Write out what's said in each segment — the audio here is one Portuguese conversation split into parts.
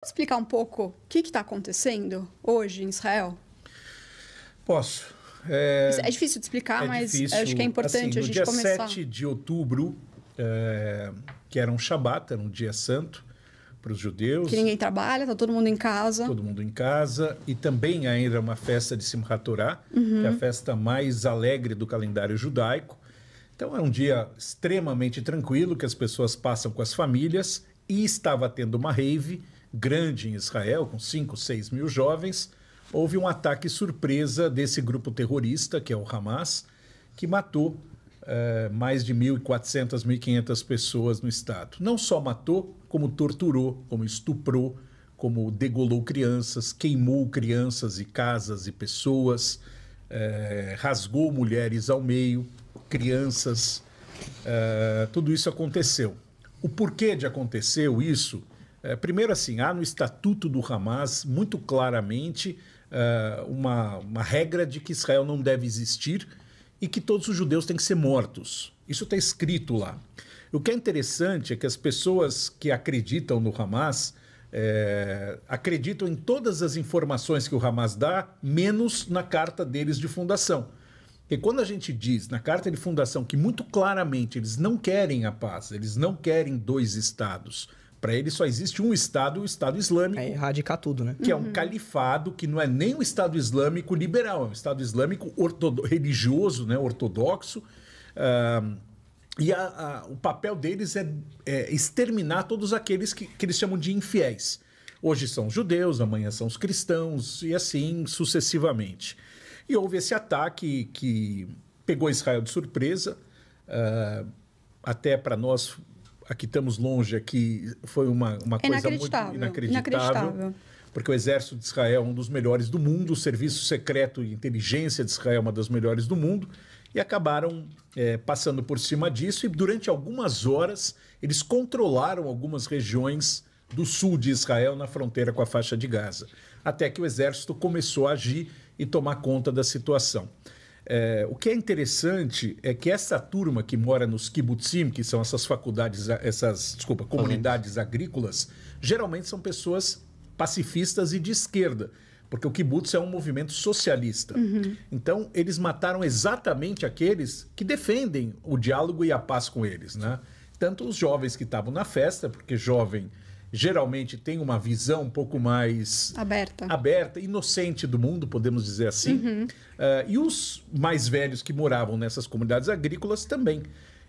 Explicar um pouco o que está acontecendo hoje em Israel? Posso. É difícil de explicar, mas difícil. acho que é importante assim, a gente começar. No dia 7 de outubro, que era um Shabat, era um dia santo para os judeus. Que ninguém trabalha, está todo mundo em casa. Todo mundo em casa. E também ainda uma festa de Simchat Torah, que é a festa mais alegre do calendário judaico. Então é um dia extremamente tranquilo que as pessoas passam com as famílias e estava tendo uma rave grande em Israel, com 5, 6 mil jovens. Houve um ataque surpresa desse grupo terrorista, que é o Hamas, que matou mais de 1.400, 1.500 pessoas no estado. Não só matou, como torturou, como estuprou, como degolou crianças, queimou crianças e casas e pessoas, rasgou mulheres ao meio, crianças. Tudo isso aconteceu. O porquê de acontecer isso? Primeiro, assim, há no Estatuto do Hamas, muito claramente, uma regra de que Israel não deve existir e que todos os judeus têm que ser mortos. Isso está escrito lá. O que é interessante é que as pessoas que acreditam no Hamas acreditam em todas as informações que o Hamas dá, menos na carta deles de fundação. E quando a gente diz na carta de fundação que muito claramente eles não querem a paz, eles não querem 2 estados, para eles só existe um estado, o Estado Islâmico. É erradicar tudo, né? Que é um califado, que não é nem um Estado Islâmico liberal, é um Estado Islâmico religioso, né, ortodoxo. E o papel deles é exterminar todos aqueles que eles chamam de infiéis. Hoje são os judeus, amanhã são os cristãos, e assim sucessivamente. E houve esse ataque que pegou Israel de surpresa, até para nós, aqui estamos longe, aqui foi uma coisa muito inacreditável. Porque o exército de Israel é um dos melhores do mundo, o serviço secreto e inteligência de Israel é uma das melhores do mundo, e acabaram passando por cima disso, e durante algumas horas eles controlaram algumas regiões do sul de Israel, na fronteira com a faixa de Gaza, até que o exército começou a agir e tomar conta da situação. O que é interessante é que essa turma que mora nos kibbutzim, que são essas comunidades agrícolas, geralmente são pessoas pacifistas e de esquerda, porque o kibbutz é um movimento socialista. Então, eles mataram exatamente aqueles que defendem o diálogo e a paz com eles, né? Tanto os jovens que estavam na festa, porque jovem geralmente tem uma visão um pouco mais aberta, inocente do mundo, podemos dizer assim. E os mais velhos que moravam nessas comunidades agrícolas também.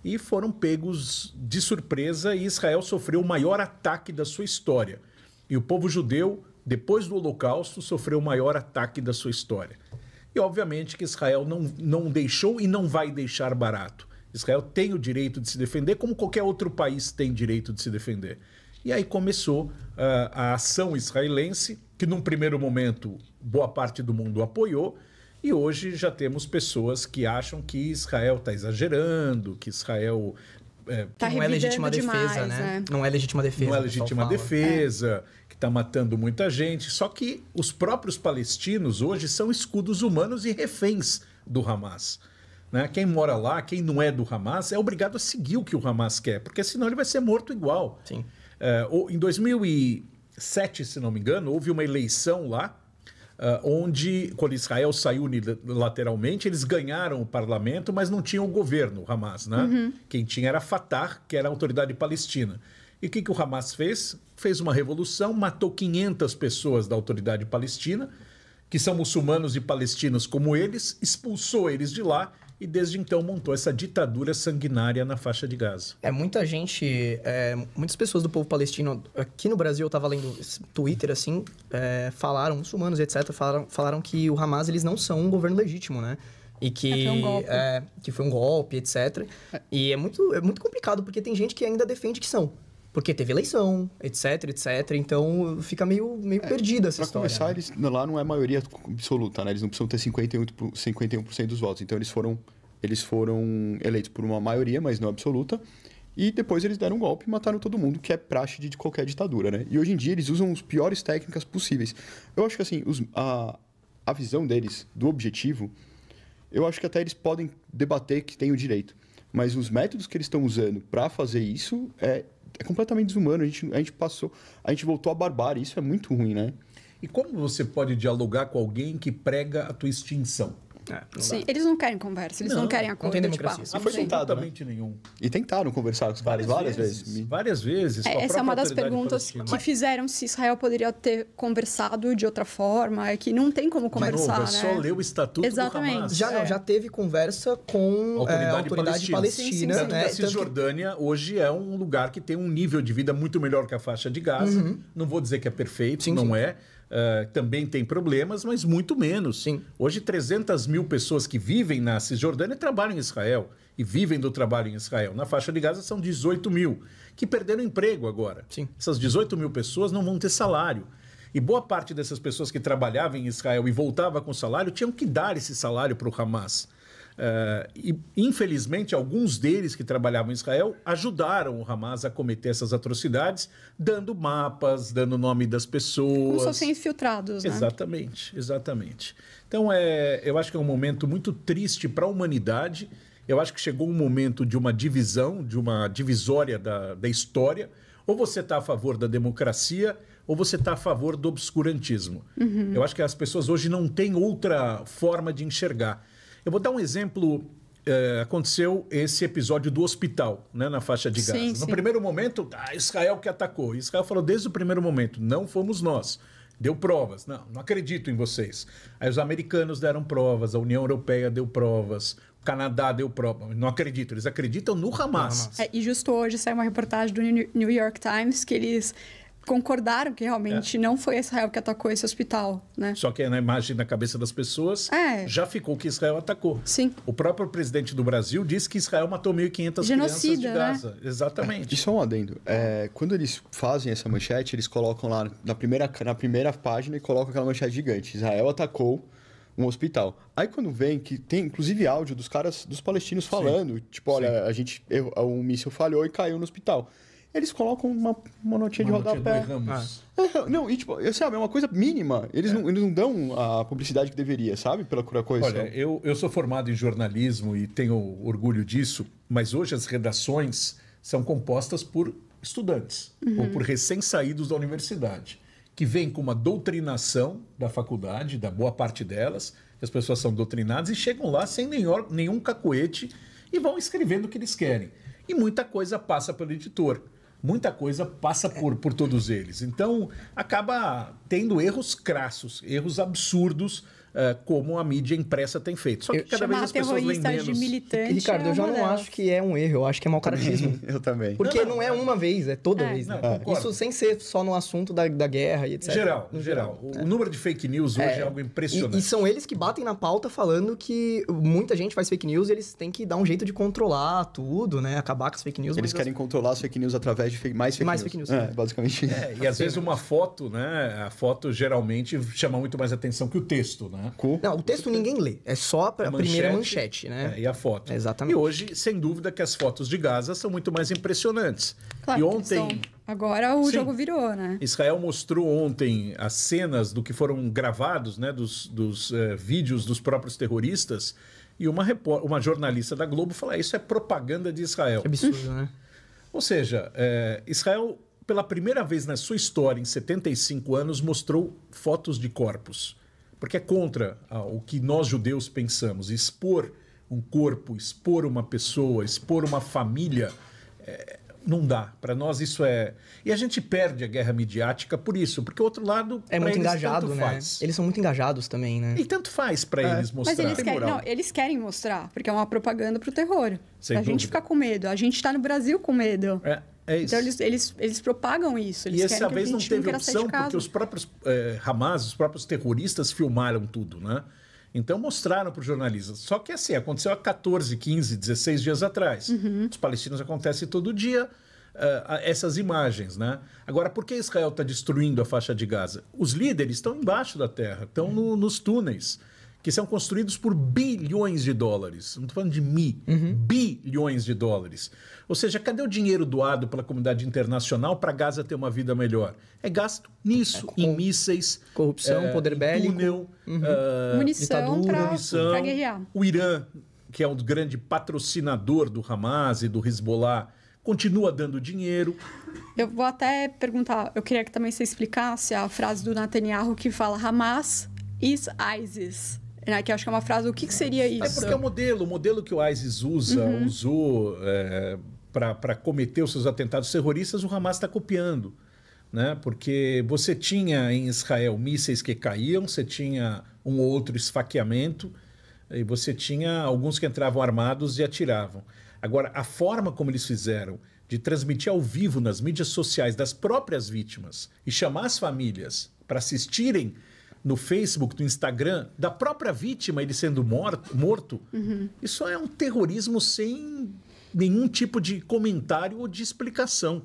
E foram pegos de surpresa, e Israel sofreu o maior ataque da sua história. E o povo judeu, depois do Holocausto, sofreu o maior ataque da sua história. E obviamente que Israel não deixou e não vai deixar barato. Israel tem o direito de se defender, como qualquer outro país tem direito de se defender. E aí começou a ação israelense, que num primeiro momento boa parte do mundo apoiou, e hoje já temos pessoas que acham que Israel está exagerando, que Israel... não é legítima defesa, né? Não é legítima defesa. Não é legítima defesa, que está matando muita gente. Só que os próprios palestinos hoje são escudos humanos e reféns do Hamas. Né? Quem mora lá, quem não é do Hamas, é obrigado a seguir o que o Hamas quer, porque senão ele vai ser morto igual. Sim. Em 2007, se não me engano, houve uma eleição lá, onde, quando Israel saiu unilateralmente, eles ganharam o parlamento, mas não tinham o governo, o Hamas, né? Quem tinha era a Fatah, que era a autoridade palestina. E o que o Hamas fez? Fez uma revolução, matou 500 pessoas da autoridade palestina, que são muçulmanos e palestinos como eles, expulsou eles de lá, e desde então montou essa ditadura sanguinária na faixa de Gaza. Muita gente, muitas pessoas do povo palestino, aqui no Brasil, eu estava lendo Twitter, assim, falaram, muçulmanos, etc., falaram que o Hamas, eles não são um governo legítimo, né? E que foi um golpe, etc. E é muito complicado, porque tem gente que ainda defende que são. Porque teve eleição, etc, etc. Então, fica meio perdida essa história. Para começar, eles, lá não é maioria absoluta, né? Eles não precisam ter 51% dos votos. Então, eles foram eleitos por uma maioria, mas não absoluta. E depois eles deram um golpe e mataram todo mundo, que é praxe de qualquer ditadura, né? E hoje em dia, eles usam as piores técnicas possíveis. Eu acho que, assim, a visão deles, do objetivo, eu acho que até eles podem debater que tem o direito. Mas os métodos que eles estão usando para fazer isso é completamente desumano. A gente voltou à barbárie. Isso é muito ruim, né? E como você pode dialogar com alguém que prega a tua extinção? Sim, eles não querem conversa, eles não querem acordo. tem Tipo, democracia. Foi tentado, Absolutamente nenhum. E tentaram conversar com os caras várias vezes. Várias vezes. com a essa é própria uma das autoridade perguntas palestina. que fizeram se Israel poderia ter conversado de outra forma, é que não tem como De novo, conversar, é né? só ler o estatuto Exatamente. do Hamas. Já teve conversa com a autoridade palestina, Tanto né? que a Cisjordânia hoje é um lugar que tem um nível de vida muito melhor que a faixa de Gaza. Não vou dizer que é perfeito, não é. Também tem problemas, mas muito menos. Sim. Hoje, 300 mil pessoas que vivem na Cisjordânia trabalham em Israel e vivem do trabalho em Israel. Na faixa de Gaza são 18 mil que perderam emprego agora. Sim. Essas 18 mil pessoas não vão ter salário. E boa parte dessas pessoas que trabalhavam em Israel e voltavam com salário tinham que dar esse salário para o Hamas. E, infelizmente, alguns deles que trabalhavam em Israel ajudaram o Hamas a cometer essas atrocidades, dando mapas, dando o nome das pessoas. Como se fossem infiltrados, né? Exatamente, exatamente. Então, eu acho que é um momento muito triste para a humanidade. Eu acho que chegou um momento de uma divisão, de uma divisória da história. Ou você está a favor da democracia, ou você está a favor do obscurantismo. Eu acho que as pessoas hoje não têm outra forma de enxergar. Eu vou dar um exemplo. Aconteceu esse episódio do hospital, né, na faixa de Gaza. No primeiro momento, Israel que atacou. Israel falou desde o primeiro momento, não fomos nós. Deu provas. Não acredito em vocês. Aí os americanos deram provas, a União Europeia deu provas, o Canadá deu provas. Não acredito. Eles acreditam no Hamas. E justo hoje saiu uma reportagem do New York Times que eles concordaram que realmente não foi Israel que atacou esse hospital, né? Só que na imagem na cabeça das pessoas já ficou que Israel atacou. Sim. O próprio presidente do Brasil disse que Israel matou 1.500 crianças de Gaza. Né? Exatamente. E só um adendo. Quando eles fazem essa manchete, eles colocam lá na primeira página e colocam aquela manchete gigante. Israel atacou um hospital. Aí quando vem, que tem inclusive áudio dos caras, dos palestinos falando, tipo, olha, o míssil falhou e caiu no hospital. Eles colocam uma notinha de rodapé. Não, e tipo, sabe, é uma coisa mínima. Eles não dão a publicidade que deveria, sabe? Pela coisa. Olha, eu sou formado em jornalismo e tenho orgulho disso, mas hoje as redações são compostas por estudantes ou por recém-saídos da universidade, que vêm com uma doutrinação da faculdade, da boa parte delas, que as pessoas são doutrinadas e chegam lá sem nenhum cacuete e vão escrevendo o que eles querem. E muita coisa passa pelo editor. Muita coisa passa por todos eles. Então, acaba tendo erros crassos, erros absurdos, como a mídia impressa tem feito. Só que cada vez as pessoas leem menos. De militante. Ricardo, eu já não acho que é um erro, eu acho que é mau caratismo. Eu também. Porque não é uma vez, é toda vez. Né? Isso sem ser só no assunto da guerra e etc. No geral. O número de fake news hoje é algo impressionante. E são eles que batem na pauta falando que muita gente faz fake news e eles têm que dar um jeito de controlar tudo, né? Acabar com as fake news. Eles querem controlar as fake news através de mais fake news. Basicamente. E às vezes uma foto, né? A foto geralmente chama muito mais atenção que o texto, né? Não, o texto ninguém lê. É só a primeira manchete, né? E a foto. Exatamente. E hoje, sem dúvida, que as fotos de Gaza são muito mais impressionantes. Claro, e ontem... Agora o jogo virou, né? Israel mostrou ontem as cenas do que foram gravados, né? Dos vídeos dos próprios terroristas. E uma jornalista da Globo falou, isso é propaganda de Israel. Que absurdo, né? Ou seja, Israel, pela primeira vez na sua história, em 75 anos, mostrou fotos de corpos. Porque é contra o que nós judeus pensamos. Expor um corpo, expor uma pessoa, expor uma família, não dá. Para nós isso é... E a gente perde a guerra midiática por isso. Porque o outro lado, é muito eles, engajado, né? faz. Eles são muito engajados também, né? E tanto faz para eles mostrar. Mas eles querem mostrar, porque é uma propaganda pro terror. Sem a dúvida. gente fica com medo. A gente tá no Brasil com medo. É isso. Então eles propagam isso. Eles e essa vez não teve não opção, porque os próprios Hamas, os próprios terroristas filmaram tudo, né? Então mostraram para os jornalistas. Só que assim, aconteceu há 14, 15, 16 dias atrás. Os palestinos acontecem todo dia essas imagens, né? Agora, por que Israel está destruindo a faixa de Gaza? Os líderes estão embaixo da terra, estão nos túneis, que são construídos por bilhões de dólares. Não estou falando de bilhões de dólares. Ou seja, cadê o dinheiro doado pela comunidade internacional para Gaza ter uma vida melhor? É gasto nisso, em mísseis, corrupção, poder bélico, túnel, munição para guerrear. O Irã, que é um grande patrocinador do Hamas e do Hezbollah, continua dando dinheiro. Eu vou até perguntar, eu queria que também você explicasse a frase do Netanyahu que fala Hamas is ISIS. Né? Que eu acho que é uma frase, o que seria isso? É porque é o modelo que o ISIS usou para cometer os seus atentados terroristas, o Hamas está copiando. Né? Porque você tinha em Israel mísseis que caíam, você tinha um ou outro esfaqueamento, e você tinha alguns que entravam armados e atiravam. Agora, a forma como eles fizeram de transmitir ao vivo nas mídias sociais das próprias vítimas e chamar as famílias para assistirem no Facebook, no Instagram, da própria vítima, ele sendo morto, isso é um terrorismo sem nenhum tipo de comentário ou de explicação.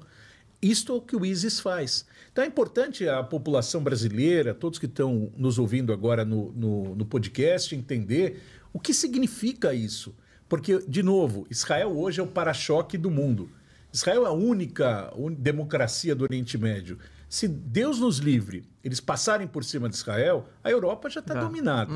Isto é o que o ISIS faz. Então é importante a população brasileira, todos que estão nos ouvindo agora no podcast, entender o que significa isso. Porque, de novo, Israel hoje é o para-choque do mundo. Israel é a única democracia do Oriente Médio. Se Deus nos livre, eles passarem por cima de Israel, a Europa já está dominada.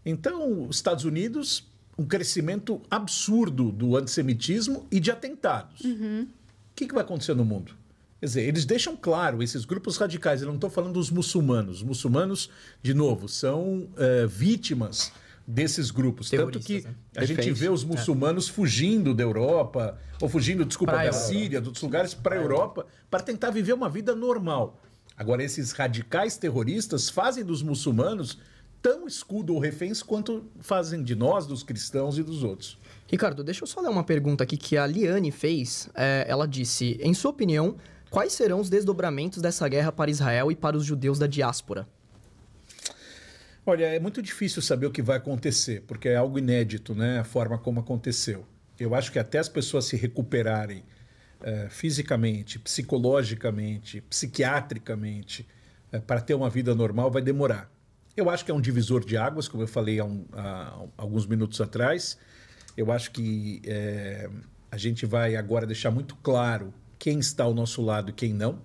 Então, os Estados Unidos, um crescimento absurdo do antissemitismo e de atentados. O que vai acontecer no mundo? Quer dizer, eles deixam claro, esses grupos radicais, eu não estou falando dos muçulmanos. Os muçulmanos, de novo, são vítimas desses grupos. Tanto que a gente vê os muçulmanos fugindo da Europa, ou fugindo, da Síria, de outros lugares, para a Europa, para tentar viver uma vida normal. Agora, esses radicais terroristas fazem dos muçulmanos tão escudo ou reféns quanto fazem de nós, dos cristãos e dos outros. Ricardo, deixa eu só ler uma pergunta aqui que a Liane fez. Ela disse, em sua opinião, quais serão os desdobramentos dessa guerra para Israel e para os judeus da diáspora? Olha, é muito difícil saber o que vai acontecer, porque é algo inédito, né? A forma como aconteceu. Eu acho que até as pessoas se recuperarem fisicamente, psicologicamente, psiquiatricamente, para ter uma vida normal, vai demorar. Eu acho que é um divisor de águas, como eu falei há alguns minutos atrás. Eu acho que a gente vai agora deixar muito claro quem está ao nosso lado e quem não.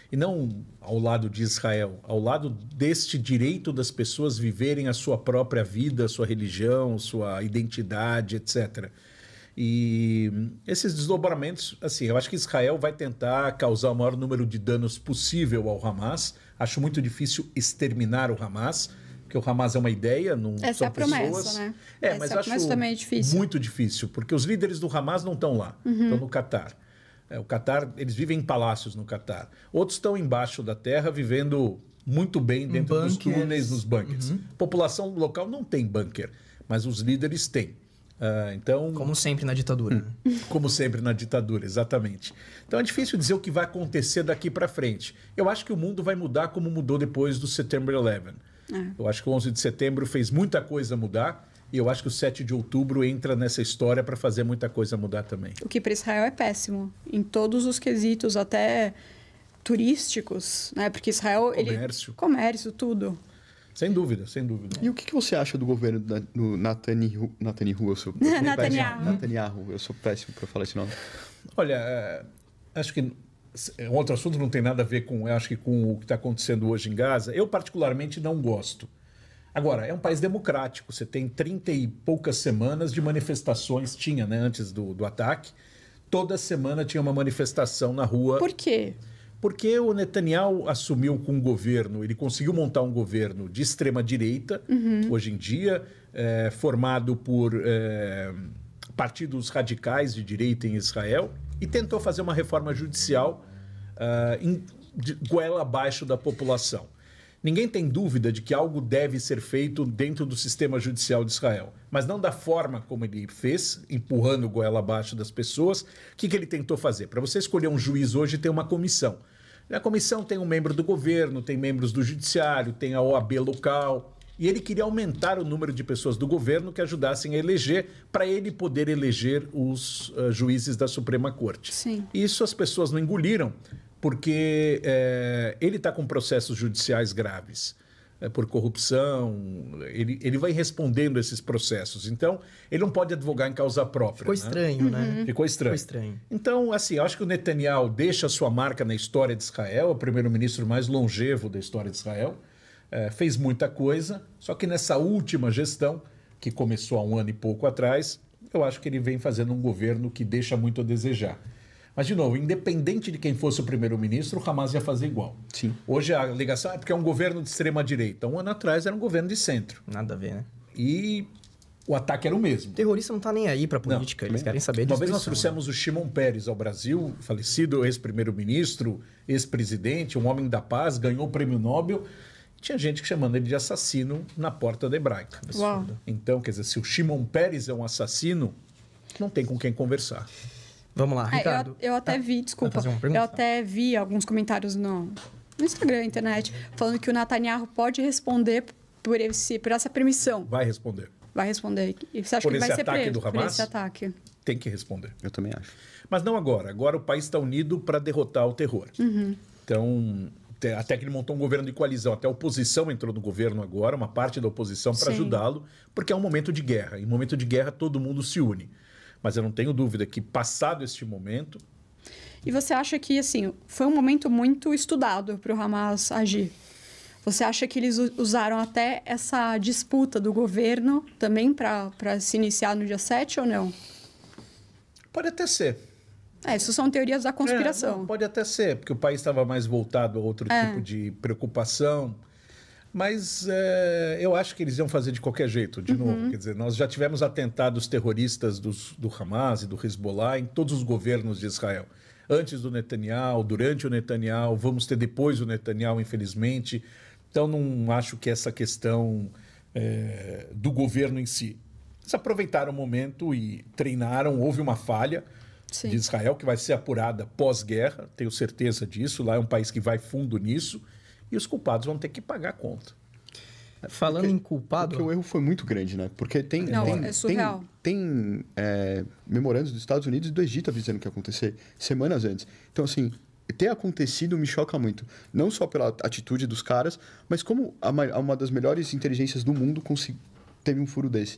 E não ao lado de Israel, ao lado deste direito das pessoas viverem a sua própria vida, a sua religião, sua identidade, etc. E esses desdobramentos, assim, eu acho que Israel vai tentar causar o maior número de danos possível ao Hamas. Acho muito difícil exterminar o Hamas, porque o Hamas é uma ideia, não essa são é a promessa, pessoas. Né? Mas eu acho também é difícil. Muito difícil, porque os líderes do Hamas não estão lá, estão no Catar. O Catar, eles vivem em palácios no Catar. Outros estão embaixo da terra, vivendo muito bem dentro dos túneis, nos bunkers. A população local não tem bunker, mas os líderes têm. Então, como sempre na ditadura. Como sempre na ditadura, exatamente. Então é difícil dizer o que vai acontecer daqui para frente. Eu acho que o mundo vai mudar como mudou depois do September 11. Eu acho que o 11 de setembro fez muita coisa mudar. E eu acho que o 7 de outubro entra nessa história para fazer muita coisa mudar também. O que para Israel é péssimo, em todos os quesitos, até turísticos, né? Porque Israel... Comércio, tudo. Sem dúvida, sem dúvida. E o que você acha do governo do Netanyahu? Netanyahu, eu sou péssimo para falar esse nome. Olha, acho que um outro assunto não tem nada a ver com o que está acontecendo hoje em Gaza. Eu, particularmente, não gosto. Agora, é um país democrático. Você tem 30 e poucas semanas de manifestações. Tinha, né, antes do ataque. Toda semana tinha uma manifestação na rua. Por quê? Porque o Netanyahu assumiu com um governo, ele conseguiu montar um governo de extrema-direita, hoje em dia, formado por partidos radicais de direita em Israel, e tentou fazer uma reforma judicial goela abaixo da população. Ninguém tem dúvida de que algo deve ser feito dentro do sistema judicial de Israel, mas não da forma como ele fez, empurrando o goela abaixo das pessoas. O que ele tentou fazer? Para você escolher um juiz hoje, tem uma comissão. A comissão tem um membro do governo, tem membros do judiciário, tem a OAB local. E ele queria aumentar o número de pessoas do governo que ajudassem a eleger, para ele poder eleger os juízes da Suprema Corte. Sim. Isso as pessoas não engoliram, porque ele está com processos judiciais graves por corrupção, ele vai respondendo esses processos. Então, ele não pode advogar em causa própria. Ficou estranho, né? Ficou estranho. Então, assim, eu acho que o Netanyahu deixa a sua marca na história de Israel, é o primeiro-ministro mais longevo da história de Israel, fez muita coisa, só que nessa última gestão, que começou há 1 ano e pouco atrás, eu acho que ele vem fazendo um governo que deixa muito a desejar. Mas, de novo, independente de quem fosse o primeiro-ministro, o Hamas ia fazer igual. Sim. Hoje a alegação é porque é um governo de extrema-direita. Um ano atrás era um governo de centro. Nada a ver, né? E o ataque era o mesmo. O terrorista não tá nem aí pra política, eles querem saber de Uma vez nós destruição, trouxemos o Shimon Peres ao Brasil, falecido ex-primeiro-ministro, ex-presidente, um homem da paz, ganhou o prêmio Nobel. Tinha gente chamando ele de assassino na porta da Hebraica. Uau. Então, quer dizer, se o Shimon Peres é um assassino, não tem com quem conversar. Vamos lá, Ricardo. Eu até vi, desculpa, fazer uma pergunta? eu até vi alguns comentários no Instagram, internet, falando que o Netanyahu pode responder por essa permissão. Vai responder. Vai responder. E você acha Por que ele vai esse ser ataque preso do por Hamas? esse ataque? Tem que responder. Eu também acho. Mas não agora. Agora o país está unido para derrotar o terror. Então, até que ele montou um governo de coalizão. Até a oposição entrou no governo agora, uma parte da oposição, para Sim. ajudá-lo, porque é um momento de guerra. Em momento de guerra, todo mundo se une. Mas eu não tenho dúvida que, passado este momento, E você acha que, assim, foi um momento muito estudado para o Hamas agir? Você acha que eles usaram até essa disputa do governo também para se iniciar no dia 7 ou não? pode até ser. Isso são teorias da conspiração. Não, pode até ser, porque o país estava mais voltado a outro tipo de preocupação. Mas eu acho que eles iam fazer de qualquer jeito, de novo. Quer dizer, nós já tivemos atentados terroristas do Hamas e do Hezbollah em todos os governos de Israel. Antes do Netanyahu, durante o Netanyahu, vamos ter depois o Netanyahu, infelizmente. Então, não acho que essa questão do governo em si. Eles aproveitaram o momento e treinaram, houve uma falha Sim. de Israel que vai ser apurada pós-guerra, tenho certeza disso. Lá é um país que vai fundo nisso. E os culpados vão ter que pagar a conta. Falando em culpado... Porque o erro foi muito grande, né? Porque É surreal. tem memorandos dos Estados Unidos e do Egito avisando o que ia acontecer semanas antes. Então, assim, ter acontecido me choca muito. Não só pela atitude dos caras, mas como uma das melhores inteligências do mundo teve um furo desse.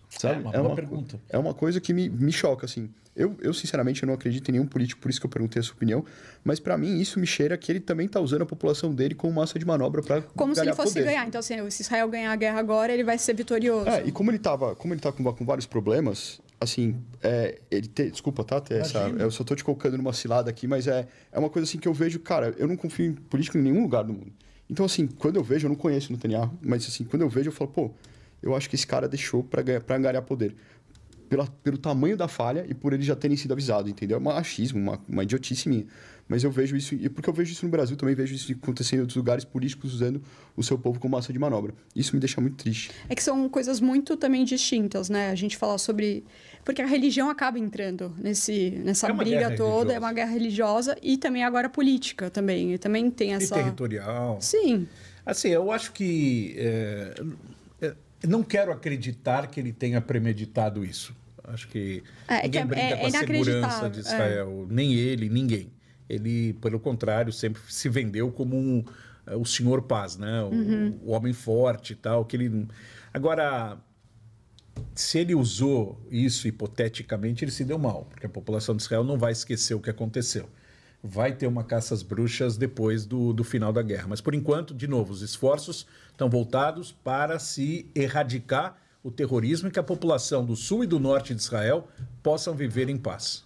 Sabe? Uma boa pergunta. É uma coisa que me choca, assim. Eu, sinceramente, eu não acredito em nenhum político, por isso que eu perguntei a sua opinião. Mas, para mim, isso me cheira que ele também está usando a população dele como massa de manobra para Como se ele fosse ganhar. Então, assim, se Israel ganhar a guerra agora, ele vai ser vitorioso. E como ele tá com vários problemas, assim, desculpa, tá? Eu só tô te colocando numa cilada aqui, mas é uma coisa assim que eu vejo, cara, eu não confio em político em nenhum lugar do mundo. Então, assim, quando eu vejo, eu não conheço o Netanyahu, mas assim, quando eu vejo, eu falo, pô, eu acho que esse cara deixou para ganhar poder. Pelo tamanho da falha e por eles já terem sido avisados, entendeu? É um achismo, uma idiotice minha. Mas eu vejo isso, e porque eu vejo isso no Brasil, também vejo isso acontecer em outros lugares, políticos usando o seu povo como massa de manobra. Isso me deixa muito triste. É que são coisas muito também distintas, né? A gente fala sobre... Porque a religião acaba entrando nessa briga toda, é uma guerra religiosa e também agora política também. E também tem essa... E territorial. Sim. Assim, eu acho que... não quero acreditar que ele tenha premeditado isso. Acho que ninguém brinca com a segurança de Israel. Nem ele, ninguém. Ele, pelo contrário, sempre se vendeu como o senhor paz, né? O homem forte e tal. Agora, se ele usou isso hipoteticamente, ele se deu mal. Porque a população de Israel não vai esquecer o que aconteceu. Vai ter uma caça às bruxas depois do final da guerra. Mas, por enquanto, de novo, os esforços estão voltados para se erradicar o terrorismo e que a população do sul e do norte de Israel possam viver em paz.